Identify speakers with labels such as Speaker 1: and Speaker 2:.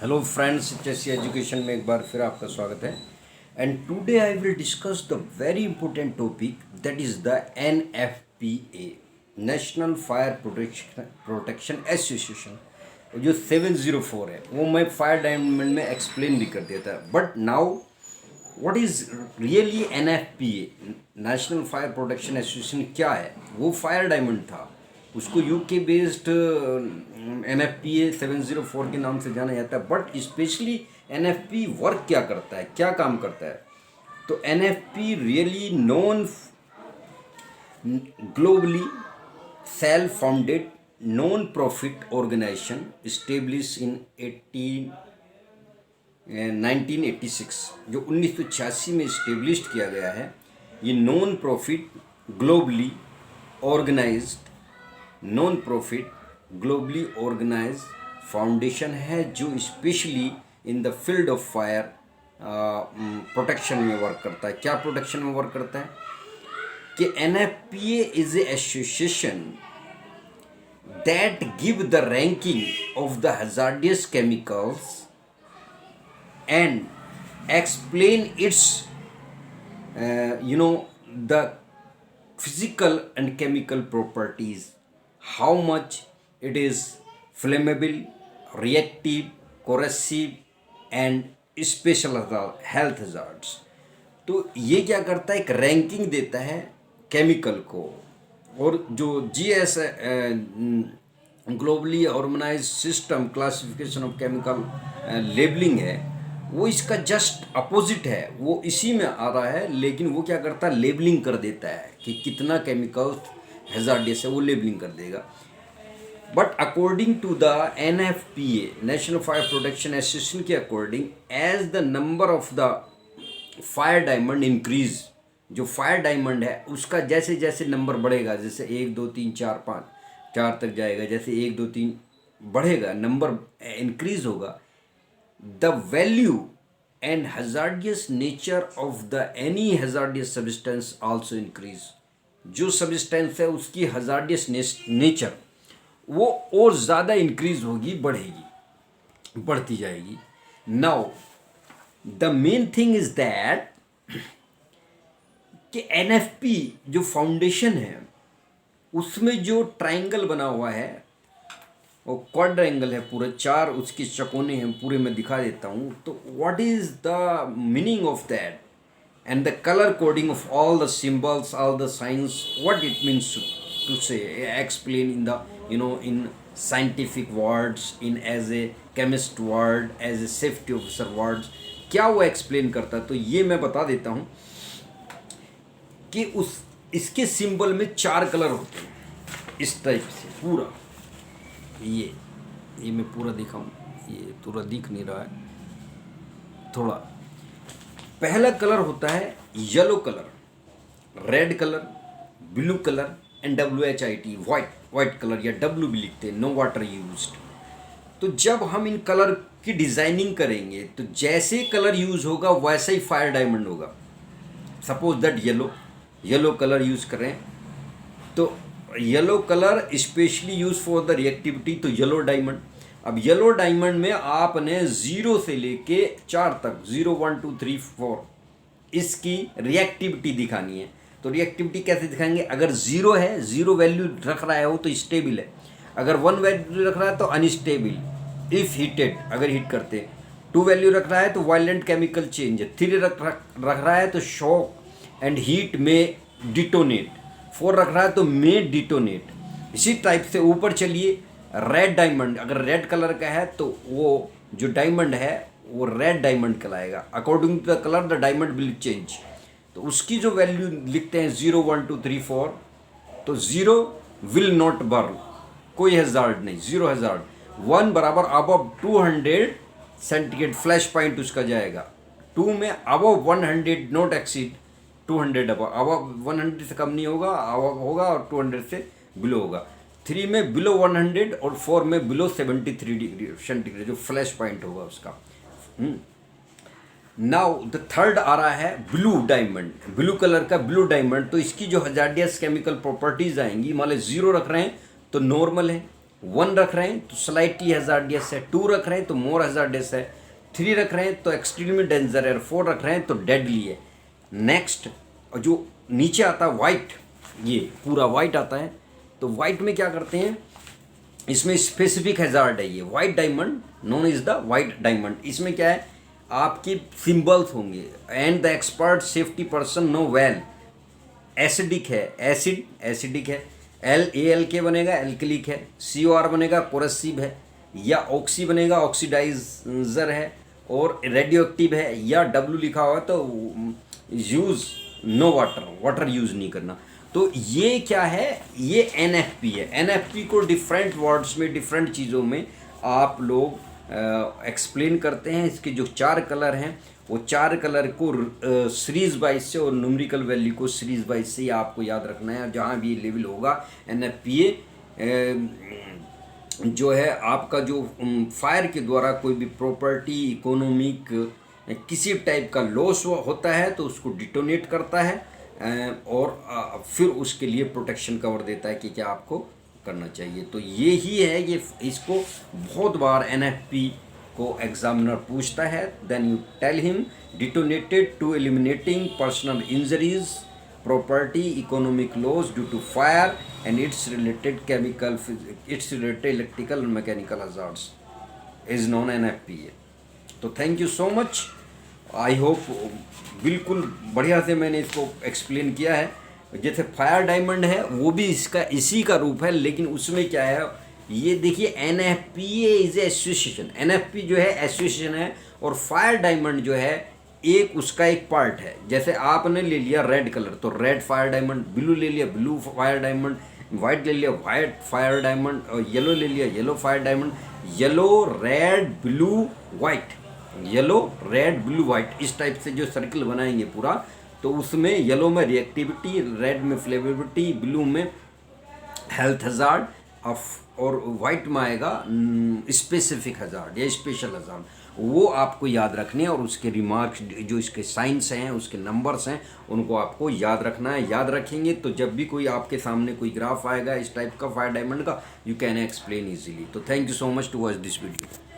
Speaker 1: Hello friends, चेसी education में एक बार फिर आपका स्वागत है। And today I will discuss the very important topic that is the NFPA, national fire protection association. जो 704 है वो मैं फायर डायमंड में एक्सप्लेन भी कर दिया था। But now what is really NFPA, national fire protection association क्या है? वो फायर डायमंड था, उसको यूके बेस्ड NFPA 704 के नाम से जाना जाता है। बट स्पेशली NFP वर्क क्या करता है, क्या काम करता है? तो NFP really known globally self founded non profit organization establish in 1986, जो 1986 में इस्टेब्लिश्ड किया गया है। ये non profit globally organized non profit globally organize foundation है, जो specially in the field of fire protection में वर्क करता है। क्या प्रोटेक्शन में वर्क करता है कि NFPA is a association that give the ranking of the hazardous chemicals and explain its the physical and chemical properties, how much it is flammable, reactive, corrosive and special health hazards। तो ये क्या करता है, एक ranking देता है chemical को। और जो GS globally organize system classification of chemical labeling है, वो इसका जस्ट अपोजिट है। वो इसी में आ रहा है, लेकिन वो क्या करता है, लेबलिंग कर देता है कि कितना केमिकल हैजार्डियस है, वो लेबलिंग कर देगा। But according to the NFPA, national fire protection association के according, as the number of the fire diamond increase, जो फायर डायमंड है उसका जैसे जैसे नंबर बढ़ेगा, जैसे 1 2 3 4 5 4 तक जाएगा, जैसे 1 2 3 बढ़ेगा, नंबर इंक्रीज होगा, the value and hazardous nature of the any hazardous substance also increase। जो सब्सटेंस है उसकी hazardous नेचर वो और ज़्यादा इंक्रीज होगी, बढ़ेगी, बढ़ती जाएगी। Now the main thing is that कि NFP जो फाउंडेशन है उसमें जो ट्राइंगल बना हुआ है वो क्वाड्रेंगल है, पूरे 4 उसकी चकोने हैं, पूरे मैं दिखा देता हूँ। तो what is the meaning of that and the colour coding of all the symbols, all the science, what it means to say explain in the in scientific words, in as a chemist word, as a safety officer words, क्या वो explain करता है। तो ये मैं बता देता हूँ कि इसके सिंबल में 4 कलर होते हैं, इस टाइप से पूरा। ये मैं पूरा दिखाऊं, ये पूरा दिख नहीं रहा है थोड़ा। पहला कलर होता है yellow colour, red colour, blue colour and WHIT, white colour, या W भी लिखते हैं, नो वाटर यूज्ड। तो जब हम इन कलर की डिज़ाइनिंग करेंगे तो जैसे कलर यूज होगा वैसा ही फायर डायमंड होगा। Suppose that yellow colour use करें तो yellow colour specially use for the reactivity, तो येलो डायमंड। अब येलो डायमंड में आपने 0 से लेके 4 तक, 0 1 2 3 4 इसकी रिएक्टिविटी दिखानी है। तो रिएक्टिविटी कैसे दिखाएंगे? अगर 0 है, 0 वैल्यू रख रहा है वो तो स्टेबल है, अगर 1 वैल्यू रख रहा है तो अनस्टेबल, इफ़ हीटेड, अगर हीट करते, 2 वैल्यू रख रहा है तो वायलेंट केमिकल चेंज, 3 रख रहा है तो शॉक एंड हीट में डिटोनेट, 4 रख रहा है तो मे डिटोनेट। इसी टाइप से ऊपर चलिए, रेड डायमंड, अगर रेड कलर का है तो वो जो डायमंड है वो रेड डायमंड कहलाएगा। According to the colour the diamond will change. तो उसकी जो वैल्यू लिखते हैं 0 1 2 3 4, तो 0 विल नॉट बर्न, कोई हैजार्ड नहीं, 0 हैजार्ड। 1 बराबर अबव 200 सेंटीग्रेड फ्लैश पॉइंट उसका जाएगा। 2 में अबव 100 नॉट एक्सीड 200, अब 100 से कम नहीं होगा, अब होगा, और 200 से बिलो होगा। 3 में बिलो 100 और 4 में बिलो 73 डिग्री सेंटीग्रेड जो फ्लैश पॉइंट होगा उसका। नाउ द थर्ड आ रहा है ब्लू डायमंड, ब्लू कलर का ब्लू डायमंड। तो इसकी जो हजार्डियस केमिकल प्रॉपर्टीज आएंगी, मान लो 0 रख रहे हैं तो नॉर्मल है, 1 रख रहे हैं तो स्लाइटली हजार्डियस है, 2 रख रहे हैं तो मोर हजार्डियस है, 3 रख रहे हैं तो एक्सट्रीमली डेंजर है, 4 रख रहे हैं तो डेडली है। नेक्स्ट जो नीचे आता है वाइट, ये पूरा वाइट आता है, तो वाइट में क्या करते हैं, इसमें स्पेसिफिक हैजार्ड है, ये white diamond known is the white diamond. इसमें क्या है, आपके सिंबल्स होंगे and the expert safety person know well, acidic है, एसिडिक है, LALK बनेगा एल्कलिक है, COR बनेगा कोरसिव है, या ऑक्सी बनेगा ऑक्सीडाइजर है, और रेडियो एक्टिव है, या W लिखा हुआ है तो यूज़ नो वाटर यूज़ नहीं करना। तो ये क्या है, ये NFP है। NFP को डिफरेंट वर्ड्स में, डिफरेंट चीज़ों में आप लोग एक्सप्लेन करते हैं। इसके जो 4 कलर हैं वो 4 कलर को सीरीज वाइज से और न्यूमेरिकल वैल्यू को सीरीज वाइज से आपको याद रखना है। और जहाँ भी लेवल होगा NFPA जो है आपका, जो फायर के द्वारा कोई भी प्रॉपर्टी, इकोनॉमिक किसी टाइप का लॉस होता है तो उसको डिटोनेट करता है और फिर उसके लिए प्रोटेक्शन कवर देता है कि क्या आपको करना चाहिए। तो ये ही है, ये इसको बहुत बार NFP को एग्जामिनर पूछता है। Then you tell him detonated to eliminating personal injuries, property, economic loss due to fire and its related chemical, its related electrical and mechanical hazards is non NFPA। तो thank you so much, I hope बिल्कुल बढ़िया से मैंने इसको explain किया है। जैसे fire diamond है वो भी इसका इसी का रूप है, लेकिन उसमें क्या है, ये देखिए NFPA इज एसोसिएशन, NFP जो है एसोसिएशन है, और फायर डायमंड जो है एक उसका एक पार्ट है। जैसे आपने ले लिया रेड कलर तो रेड फायर डायमंड, ब्लू ले लिया ब्लू फायर डायमंड, वाइट ले लिया वाइट फायर डायमंड, और येलो ले लिया yellow fire diamond, yellow red blue white, yellow red blue white, इस टाइप से जो सर्कल बनाएंगे पूरा, तो उसमें येलो में रिएक्टिविटी, रेड में फ्लेवेबिलिटी, ब्लू में हेल्थ हजार्ड, और वाइट में आएगा स्पेसिफिक हजार्ड या स्पेशल हजार्ड। वो आपको याद रखने हैं, और उसके रिमार्क्स जो इसके साइंस हैं, उसके नंबर्स हैं, उनको आपको याद रखना है। याद रखेंगे तो जब भी कोई आपके सामने कोई ग्राफ आएगा इस टाइप का फायर डायमंड का, यू कैन एक्सप्लेन इजीली। तो thank you so much to watch this video.